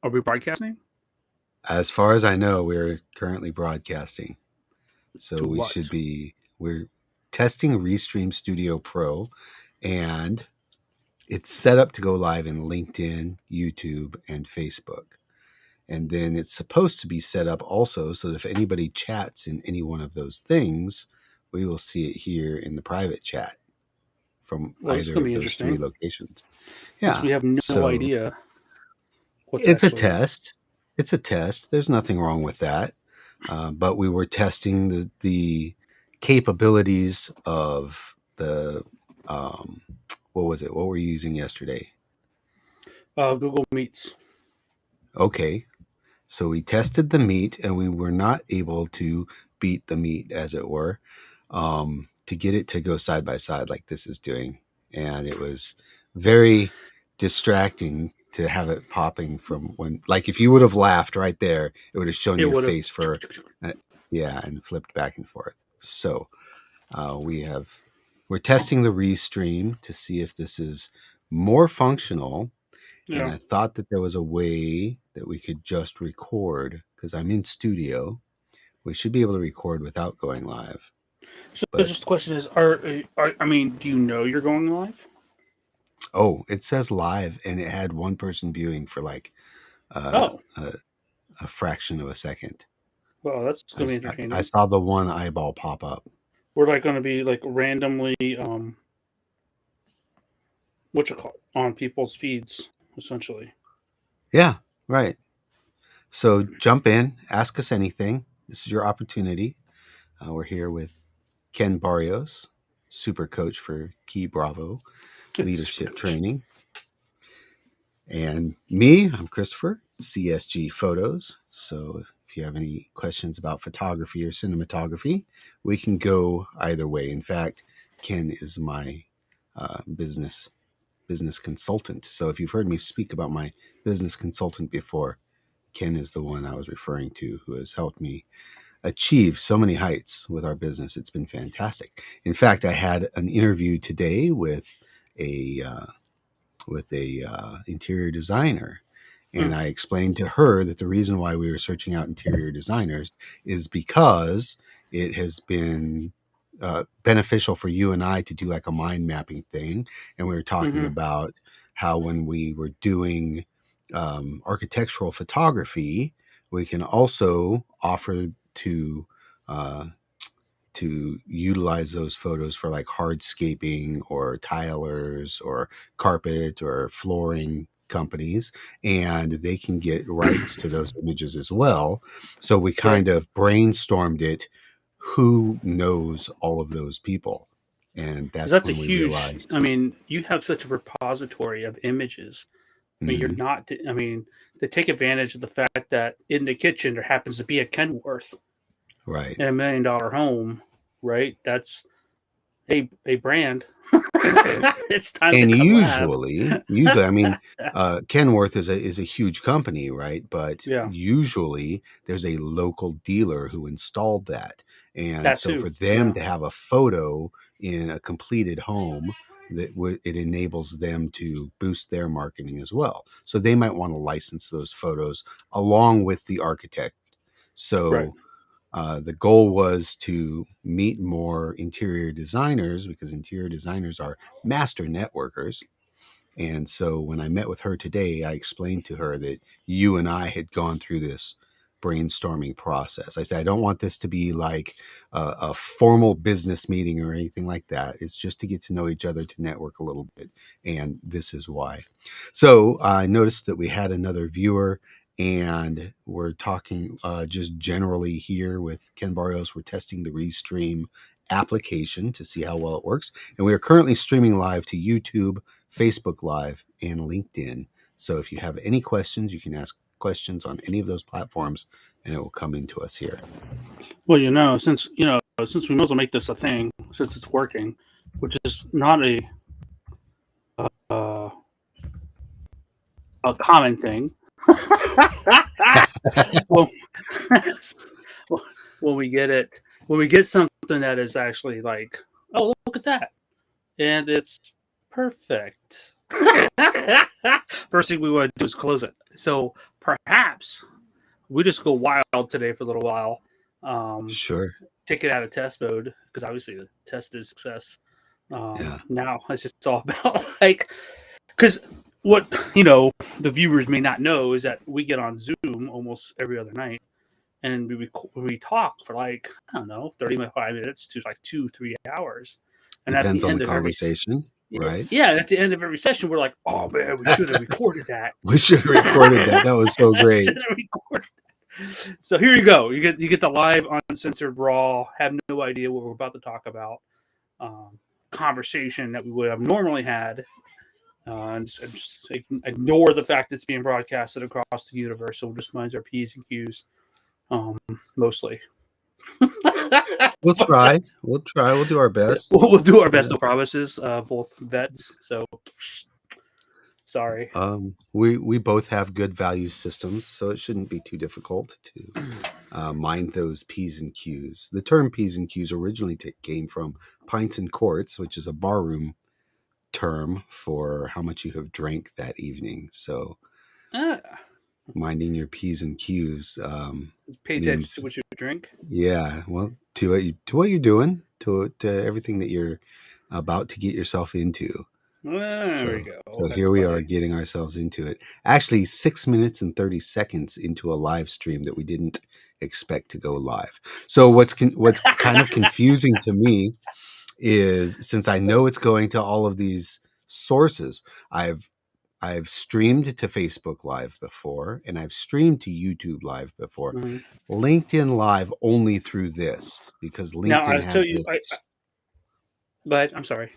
Are we broadcasting? As far as I know, we're currently broadcasting. So To we what? should be, we're testing Restream Studio Pro, and it's set up to go live in LinkedIn, YouTube, and Facebook. And then it's supposed to be set up also so that if anybody chats in any one of those things, we will see it here in the private chat from Well, this is either going to of be those three interesting locations. since Yeah. we have no So idea what's it's a actually. test. It's a test. There's nothing wrong with that. But we were testing the capabilities of the what was it? What were you using yesterday? Google Meets. Okay, so we tested the meat, and we were not able to beat the meat, as it were, to get it to go side by side like this is doing, and it was very distracting to have it popping from when, like, if you would have laughed right there, it would have shown It your would have. face for, uh, yeah, and flipped back and forth. So we're testing the Restream to see if this is more functional, and Yeah. I thought that there was a way that we could just record because I'm in studio. We should be able to record without going live. So But just the question is, I mean, do you know you're going live? oh, it says live, and it had one person viewing for like uh, Oh, a, a fraction of a second. well, that's I, going to be I entertaining. saw the one eyeball pop up. We're like going to be like randomly, what you call it, on people's feeds, essentially. Yeah, right. So jump in, ask us anything. This is your opportunity. We're here with Ken Barrios, super coach for Key Bravo Super leadership coach. training. And me, I'm Christopher, CSG Photos. So if you have any questions about photography or cinematography, we can go either way. In fact, Ken is my business consultant. So if you've heard me speak about my business consultant before, Ken is the one I was referring to who has helped me achieve so many heights with our business. It's been fantastic. In fact, I had an interview today a with a interior designer, Hmm. and I explained to her that the reason why we were searching out interior designers is because it has been beneficial for you and I to do like a mind mapping thing, and we were talking Mm-hmm. about how when we were doing architectural photography, we can also offer uh, to utilize those photos for like hardscaping or tilers or carpet or flooring companies, and they can get rights to those images as well. So we Right. kind of brainstormed it, who knows all of those people, and Because that's that's a when we huge. I realized. mean, you have such a repository of images. I mean, you're Mhm. not. I mean, to take advantage of the fact that in the kitchen there happens to be a Kenworth Right. in $1 million home, right? That's a brand. It's time to And collab. usually, I mean, Kenworth is a huge company, right? But Yeah, usually, there's a local dealer who installed that, and that so too. for them Yeah, to have a photo in a completed home, it enables them to boost their marketing as well. So they might want to license those photos along with the architect. right. So the goal was to meet more interior designers because interior designers are master networkers. And so when I met with her today, I explained to her that you and I had gone through this brainstorming process. I said, I don't want this to be like a formal business meeting or anything like that. It's just to get to know each other, to network a little bit. And this is why. So I noticed that we had another viewer, and we're talking just generally here with Ken Barrios. We're testing the Restream application to see how well it works. And we are currently streaming live to YouTube, Facebook Live, and LinkedIn. So if you have any questions, you can ask questions on any of those platforms, and it will come into us here. Well, since we might as well make this a thing, since it's working, which is not uh, a common thing. well, when we get it, when we get something that is actually like, oh, look at that, and it's perfect. First thing we want to do is close it. So perhaps we just go wild today for a little while. Sure. Take it out of test mode because obviously the test is success. Yeah. Now it's just all about like, because what the viewers may not know is that we get on Zoom almost every other night, and we talk for like, I don't know, 35 minutes to like 2-3 hours, and at Depends the on the end of every conversation, right? yeah, at the end of every session, we're like, oh man, we should have recorded that. We should have recorded that. That was so great. Should have recorded that. So here you go. You get the live, uncensored, raw. Have no idea what we're about to talk about. Conversation that we would have normally had, and just ignore the fact that it's being broadcasted across the universe. So we'll just mind our P's and Q's, mostly. We'll try. We'll try. We'll do our best. We'll do our best. No promises. Both vets. So sorry. We both have good value systems, so it shouldn't be too difficult to mind those P's and Q's. The term P's and Q's originally came from pints and quarts, which is a barroom term for how much you have drank that evening. So minding your P's and Q's pay attention to what you drink. Yeah, well, to what you're doing, to everything that you're about to get yourself into. There we go. So here we are getting ourselves into it. Actually, 6 minutes and 30 seconds into a live stream that we didn't expect to go live. So what's kind of confusing to me is, since I know it's going to all of these sources, I've streamed to Facebook Live before, and I've streamed to YouTube Live before. Mm-hmm. LinkedIn Live only through this, because LinkedIn has this. But I'm sorry.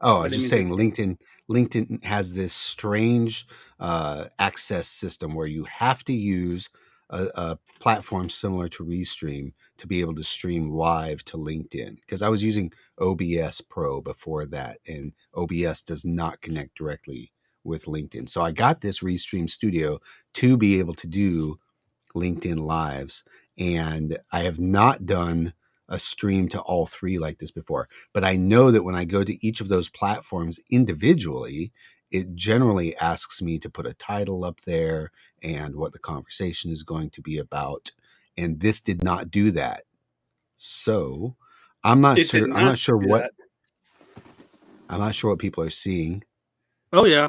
Oh, I was just saying, LinkedIn has this strange access system where you have to use a platform similar to Restream to be able to stream live to LinkedIn. Because I was using OBS Pro before that, and OBS does not connect directly with LinkedIn. So I got this Restream Studio to be able to do LinkedIn Lives, and I have not done a stream to all three like this before. But I know that when I go to each of those platforms individually, it generally asks me to put a title up there and what the conversation is going to be about. And this did not do that. So I'm not sure what people are seeing. Oh yeah.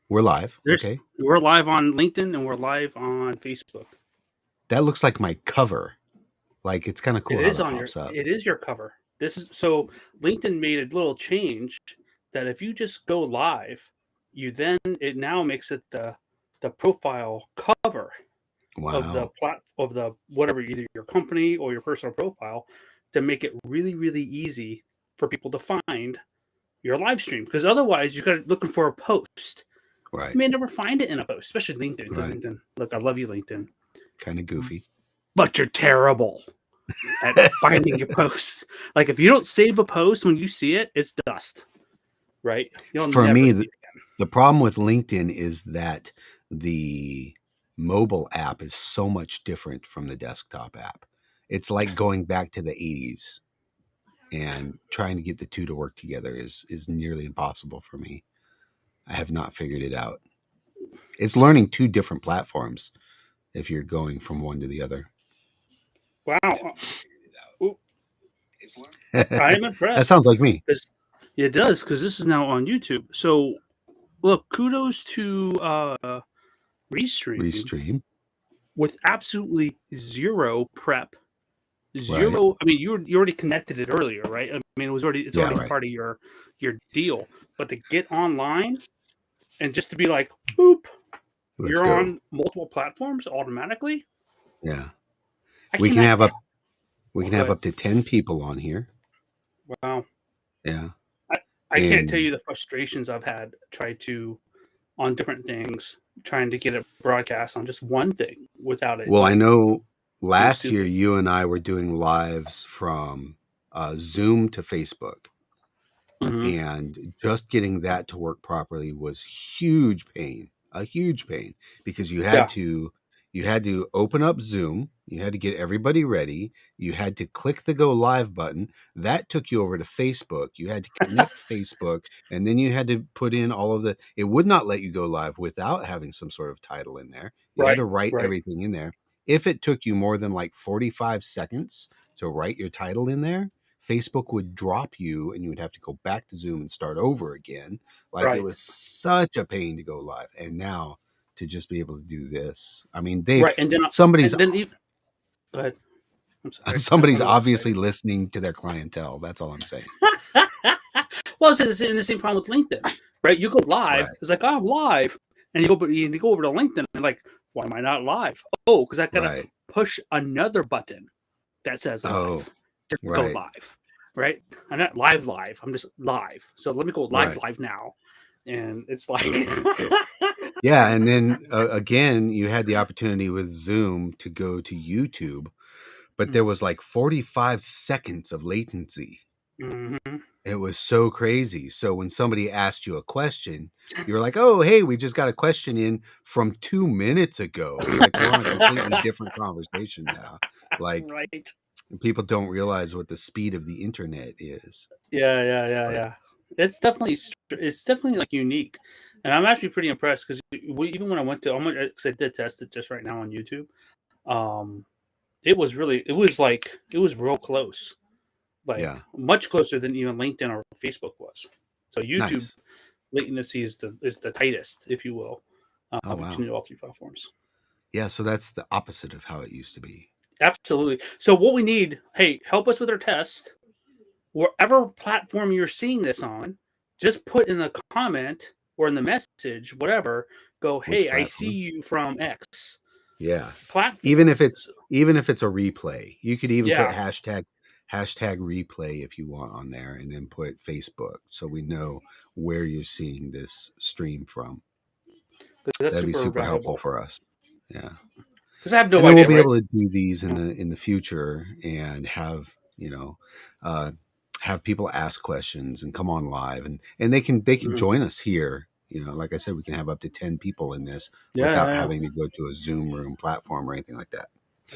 We're live. Okay. We're live on LinkedIn and we're live on Facebook. That looks like my cover. Like, it's kind of cool how that pops up. It is your cover. So LinkedIn made a little change that if you just go live, it now makes it the profile cover of the whatever, either your company or your personal profile, to make it really, really easy for people to find your live stream. Because otherwise, you're looking for a post. Right. You may never find it in a post, especially LinkedIn. Right. LinkedIn, look, I love you, LinkedIn. Kind of goofy. But you're terrible at finding your posts. Like, if you don't save a post when you see it, it's dust. Right? For me, the problem with LinkedIn is that the mobile app is so much different from the desktop app. It's like going back to the 80s, and trying to get the two to work together is nearly impossible for me. I have not figured it out. It's learning two different platforms if you're going from one to the other. Wow. I'm impressed. That sounds like me. It does, because this is now on YouTube. So, look, kudos to Restream with absolutely zero prep. Zero. Right. I mean, you already connected it earlier, right? I mean, it's already part of your deal. But to get online and just to be like, boop, you're on multiple platforms automatically. Yeah, we can have up to 10 people on here. Wow. Yeah. I can't tell you the frustrations I've had on different things, trying to get it broadcast on just one thing without it. Well, I know last year you and I were doing lives from Zoom to Facebook. Mm-hmm. And just getting that to work properly was a huge pain, because you had to open up Zoom, You had to get everybody ready. You had to click the go live button. That took you over to Facebook. You had to connect Facebook, and then you had to put in all of the. It would not let you go live without having some sort of title in there. You had to write everything in there. If it took you more than like 45 seconds to write your title in there, Facebook would drop you and you would have to go back to Zoom and start over again. Like it was such a pain to go live. And now to just be able to do this. I mean, and then go ahead. I'm sorry. Somebody's obviously listening to their clientele. That's all I'm saying. Well, it's in the same problem with LinkedIn, right? You go live. It's like, oh, I'm live. And you go over to LinkedIn and like, why am I not live? Oh, because I got to push another button that says live. Just go live, right? I'm not live. I'm just live. So let me go live now. And it's like... Yeah, and then again, you had the opportunity with Zoom to go to YouTube, but there was like 45 seconds of latency. Mm-hmm. It was so crazy. So when somebody asked you a question, you were like, oh, hey, we just got a question in from 2 minutes ago. Like we're on a completely different conversation now. Like people don't realize what the speed of the internet is. Yeah. It's definitely like unique. And I'm actually pretty impressed because even when I went to, because I did test it just right now on YouTube, it was real close, like much closer than even LinkedIn or Facebook was. So YouTube latency is the tightest, if you will, between all three platforms. Yeah, so that's the opposite of how it used to be. Absolutely. So what we need, hey, help us with our test. Wherever platform you're seeing this on, just put in the comment or in the message, whatever, go, hey, I see you from X. Yeah. Platform. Even if it's a replay, you could even put hashtag replay if you want on there, and then put Facebook so we know where you're seeing this stream from. That'd be super helpful for us. Yeah. Because I have no idea. And then we'll be able to do these in the future and have, have people ask questions and come on live and they can join us here. Like I said, we can have up to 10 people in this without having to go to a Zoom room platform or anything like that.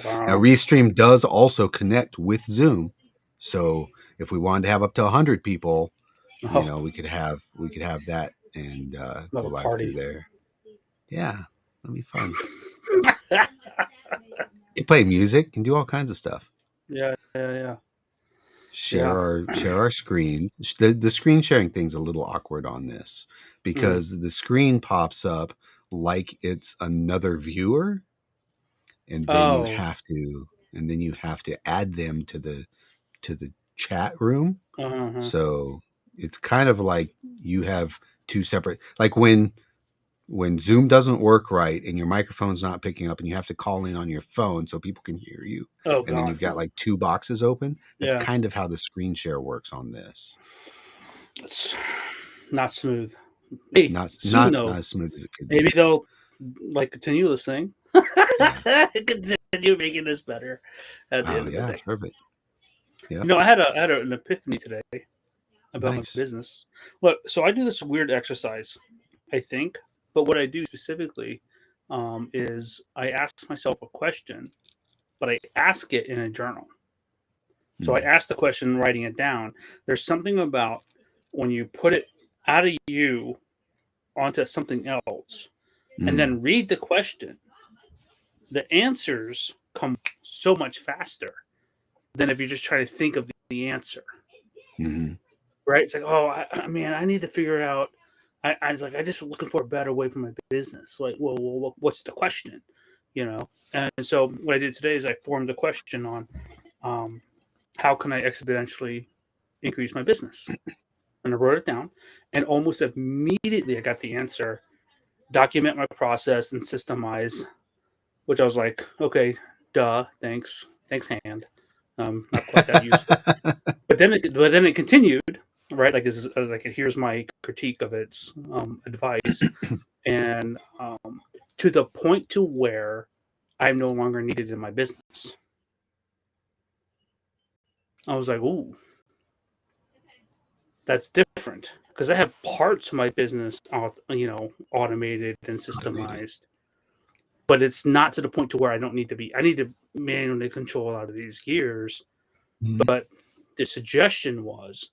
Wow. Now, Restream does also connect with Zoom. So if we wanted to have up to 100 people, we could have that and go live through there. Yeah, that'd be fun. You play music and do all kinds of stuff. Yeah. Share our screens. The screen sharing thing's a little awkward on this because the screen pops up like it's another viewer, and then you have to add them to the chat room. So it's kind of like you have two separate, like when Zoom doesn't work right and your microphone's not picking up and you have to call in on your phone so people can hear you. And then you've got like two boxes open. That's kind of how the screen share works on this. It's not smooth. Hey, not as smooth as it could be. Maybe they'll continue listening. Continue making this better at the end of the day. Perfect. Yeah. I had an epiphany today about my business. Look, so I do this weird exercise, I think. But what I do specifically is I ask myself a question, but I ask it in a journal. So I ask the question, writing it down. There's something about when you put it out of you onto something else and then read the question, the answers come so much faster than if you just try to think of the answer. Mm-hmm. Right? It's like, I need to figure out. I was like, I just looking for a better way for my business. Like, well, what's the question? And so what I did today is I formed a question on how can I exponentially increase my business? And I wrote it down, and almost immediately I got the answer. Document my process and systemize, which I was like, okay, duh, thanks, hand. Not quite that useful. But then it continued. Right, here's my critique of its advice, and to the point to where I'm no longer needed in my business. I was like, ooh, that's different because I have parts of my business, automated and systemized, but it's not to the point to where I don't need to be. I need to manually control a lot of these gears. But the suggestion was,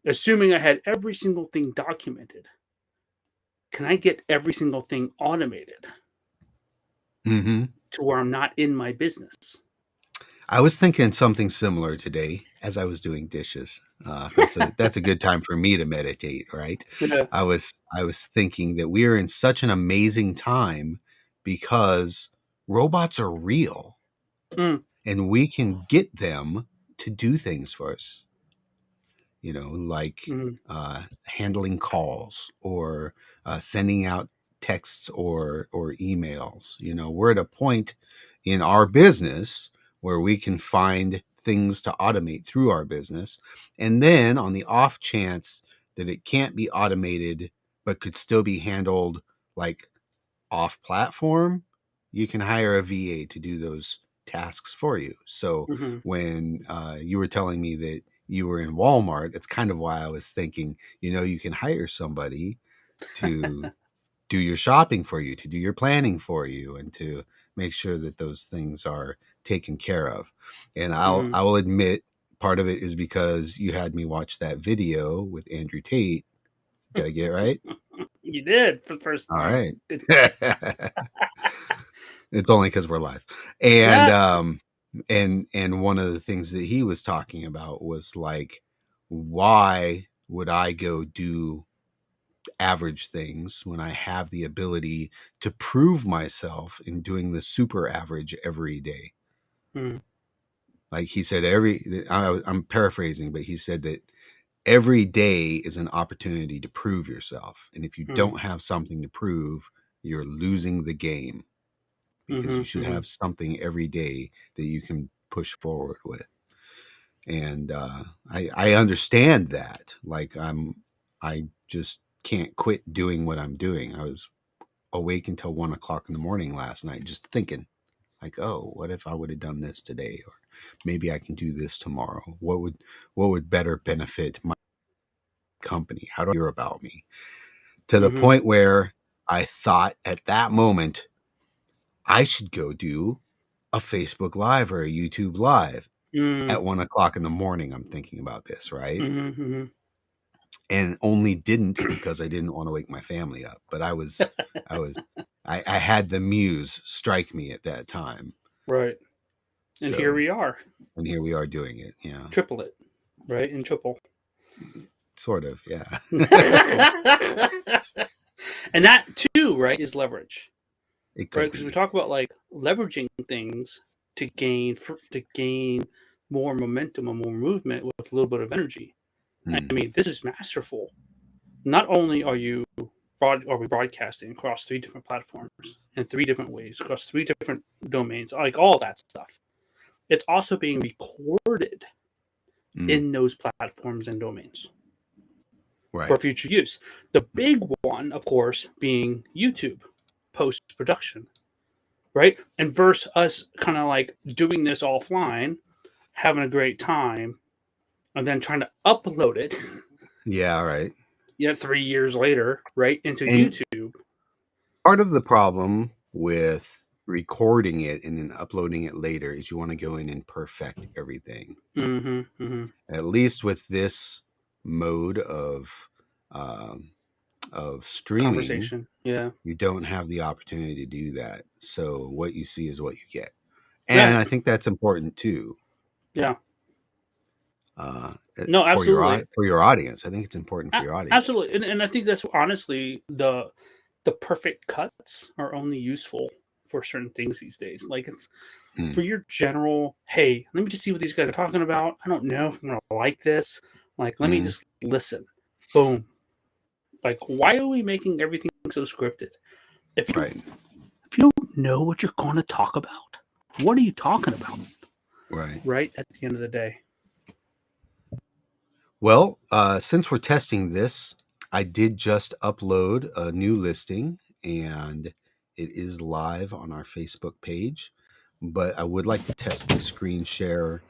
assuming I had every single thing documented, can I get every single thing automated Mm-hmm. to where I'm not in my business? I was thinking something similar today as I was doing dishes. That's a good time for me to meditate, right? Yeah. I was thinking that we are in such an amazing time because robots are real Mm. and we can get them to do things for us. Like Mm. handling calls or sending out texts or emails. We're at a point in our business where we can find things to automate through our business. And then on the off chance that it can't be automated, but could still be handled like off platform, you can hire a VA to do those tasks for you. So Mm-hmm. when you were telling me that you were in Walmart, it's kind of why I was thinking, you can hire somebody to do your shopping for you, to do your planning for you, and to make sure that those things are taken care of. And Mm-hmm. I will admit part of it is because you had me watch that video with Andrew Tate. Did I get it right? You did for the first All time. right. It's only because we're live. And Yeah. and one of the things that he was talking about was like, why would I go do average things when I have the ability to prove myself in doing the super average every day? Mm-hmm. Like he said, I'm paraphrasing, but he said that every day is an opportunity to prove yourself. And if you don't have something to prove, you're losing the game, because you should Mm-hmm. have something every day that you can push forward with. And I understand that. Like I just can't quit doing what I'm doing. I was awake until 1 o'clock in the morning last night, just thinking like, oh, what if I would have done this today? Or maybe I can do this tomorrow. What would better benefit my company? How do I hear about me? To the Mm-hmm. point where I thought at that moment, I should go do a Facebook Live or a YouTube Live Mm-hmm. at 1 o'clock in the morning. I'm thinking about this, right? Mm-hmm. And only didn't because I didn't want to wake my family up. But I had the muse strike me at that time. Right. And here So, we are. and here we are doing it. Yeah. Triple it. Right? And triple. Sort of. Yeah. And that too, right, is leverage. It Right? could Because we be. talk about like leveraging things to gain more momentum and more movement with a little bit of energy. I mean, this is masterful. Not only are we broadcasting across 3 different platforms in 3 different ways, across 3 different domains, like all that stuff. It's also being recorded in those platforms and domains Right. for future use. The big one, of course, being YouTube post production, right? And versus us kind of like doing this offline, having a great time, and then trying to upload it, Yeah. Right. 3 years later, right, into And YouTube. part of the problem with recording it and then uploading it later is you want to go in and perfect everything. Mm-hmm, mm-hmm. At least with this mode um, of streaming, Conversation. Yeah. you don't have the opportunity to do that. So what you see is what you get, and Yeah. I think that's important too. Yeah. Uh, No, absolutely. for your audience, I think it's important for your audience. Absolutely. And I think that's honestly the perfect cuts are only useful for certain things these days. Like it's for your general, hey, let me just see what these guys are talking about. I don't know if I'm gonna like this. Like, let me just listen. Boom. Like, why are we making everything so scripted? If you Right. if you don't know what you're gonna talk about, what are you talking about? Right. Right at the end of the day. Well, since we're testing this, I did just upload a new listing and it is live on our Facebook page. But I would like to test the screen share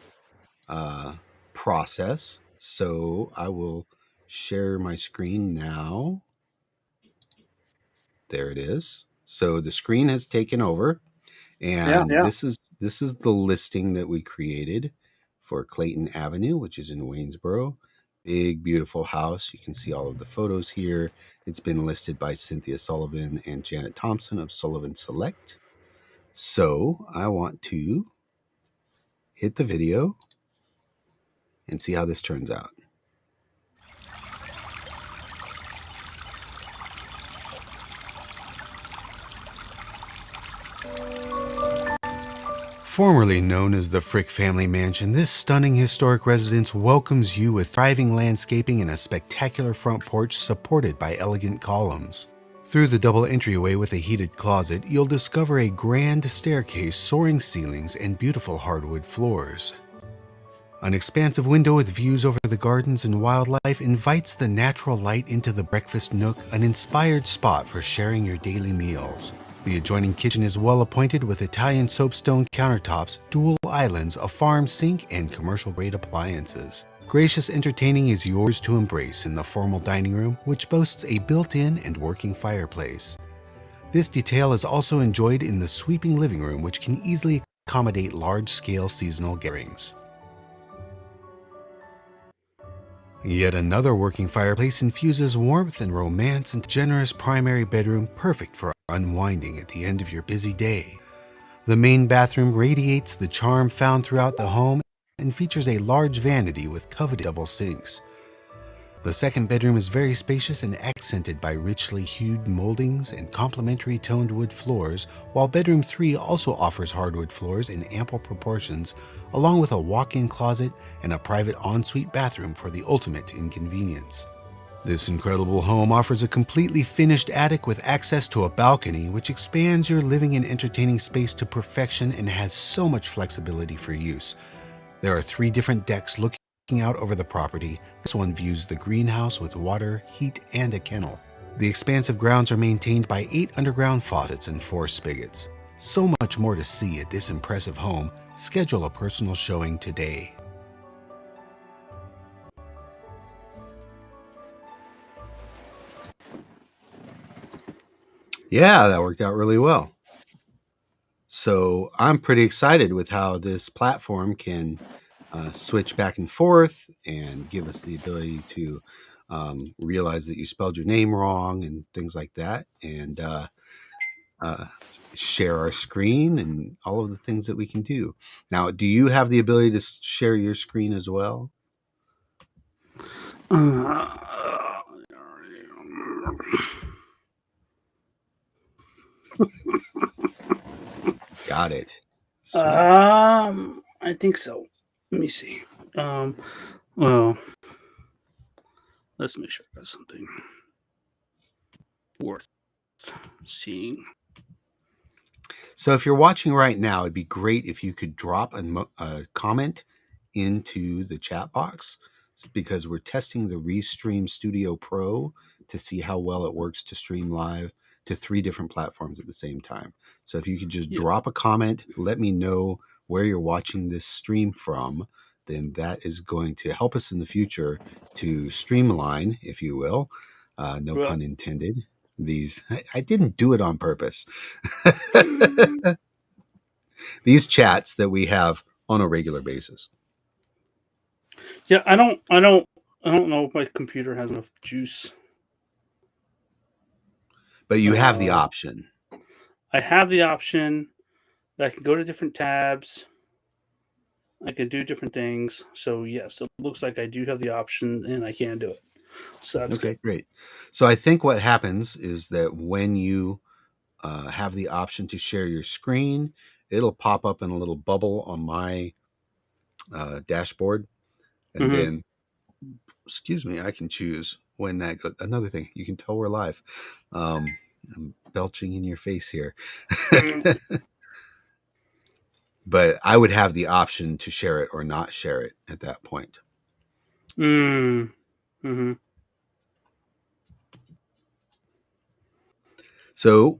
process. So I will share my screen now. There it is. So the screen has taken over, Yeah, and yeah. this is the listing that we created for Clayton Avenue, which is in Waynesboro. Big, beautiful house. You can see all of the photos here. It's been listed by Cynthia Sullivan and Janet Thompson of Sullivan Select. So I want to hit the video and see how this turns out. Formerly known as the Frick Family Mansion, this stunning historic residence welcomes you with thriving landscaping and a spectacular front porch supported by elegant columns. Through the double entryway with a heated closet, you'll discover a grand staircase, soaring ceilings, and beautiful hardwood floors. An expansive window with views over the gardens and wildlife invites the natural light into the breakfast nook, an inspired spot for sharing your daily meals. The adjoining kitchen is well appointed with Italian soapstone countertops, dual islands, a farm sink, and commercial-grade appliances. Gracious entertaining is yours to embrace in the formal dining room, which boasts a built-in and working fireplace. This detail is also enjoyed in the sweeping living room, which can easily accommodate large-scale seasonal gatherings. Yet another working fireplace infuses warmth and romance into a generous primary bedroom, perfect for unwinding at the end of your busy day. The main bathroom radiates the charm found throughout the home and features a large vanity with coveted double sinks. The second bedroom is very spacious and accented by richly hued moldings and complementary toned wood floors, while bedroom 3 also offers hardwood floors in ample proportions, along with a walk-in closet and a private ensuite bathroom for the ultimate in convenience. This incredible home offers a completely finished attic with access to a balcony, which expands your living and entertaining space to perfection and has so much flexibility for use. There are 3 different decks looking out over the property. This one views the greenhouse with water, heat, and a kennel. The expansive grounds are maintained by 8 underground faucets and 4 spigots. So much more to see at this impressive home. Schedule a personal showing today. Yeah, that worked out really well. So I'm pretty excited with how this platform can switch back and forth and give us the ability to realize that you spelled your name wrong and things like that, and share our screen and all of the things that we can do. Now, do you have the ability to share your screen as well? Got it. Sweet. I think so. Let me see. Well, let's make sure I got something worth seeing. So if you're watching right now, it'd be great if you could drop a comment into the chat box, because we're testing the Restream Studio Pro to see how well it works to stream live to 3 different platforms at the same time. So if you could just drop a comment, let me know where you're watching this stream from, then that is going to help us in the future to streamline, if you will, no pun intended. I didn't do it on purpose. These chats that we have on a regular basis. Yeah, I don't know if my computer has enough juice. But you have the option. I have the option. I can go to different tabs. I can do different things. So yes, it looks like I do have the option and I can do it. So that's okay, good. Great. So I think what happens is that when you have the option to share your screen, it'll pop up in a little bubble on my dashboard, and then, excuse me, I can choose when that goes. Another thing, you can tell we're live. I'm belching in your face here. But I would have the option to share it or not share it at that point. So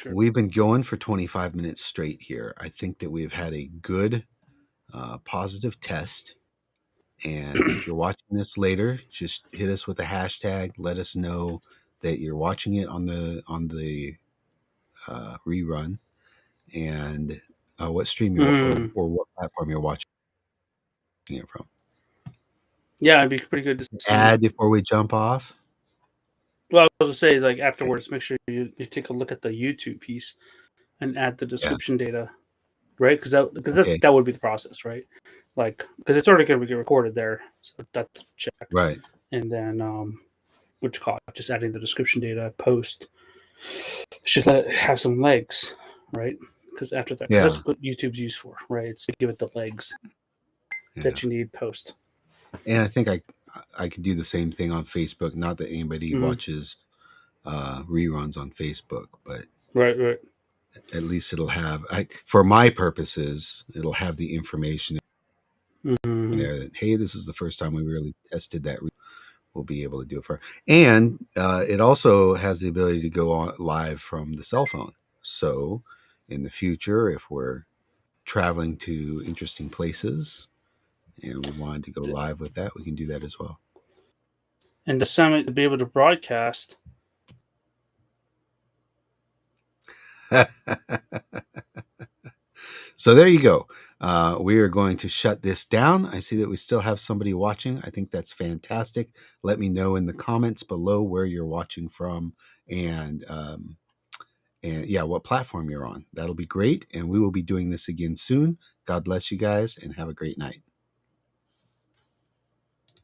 we've been going for 25 minutes straight here. I think that we've had a good positive test. And if you're watching this later, just hit us with a hashtag. Let us know that you're watching it on the rerun, and what stream you're or what platform you're watching it from. Yeah, it'd be pretty good to see. Add before we jump off. Well, I was going to say, like, afterwards, make sure you take a look at the YouTube piece and add the description data, right? Because that would be the process, right? Like, because it's already going to get recorded there, so that's a check. Right. And then, what you call it? Just adding the description data post should let it have some legs, right? Because after that, that's what YouTube's used for, right? It's to give it the legs that you need post. And I think I could do the same thing on Facebook. Not that anybody watches reruns on Facebook, but right. At least it'll have, for my purposes, it'll have the information there that, hey, this is the first time we really tested that. We'll be able to do it for, and it also has the ability to go on live from the cell phone. So in the future, if we're traveling to interesting places and we wanted to go live with that, we can do that as well. And the summit to be able to broadcast. So there you go. We are going to shut this down. I see that we still have somebody watching. I think that's fantastic. Let me know in the comments below where you're watching from and what platform you're on. That'll be great. And we will be doing this again soon. God bless you guys and have a great night.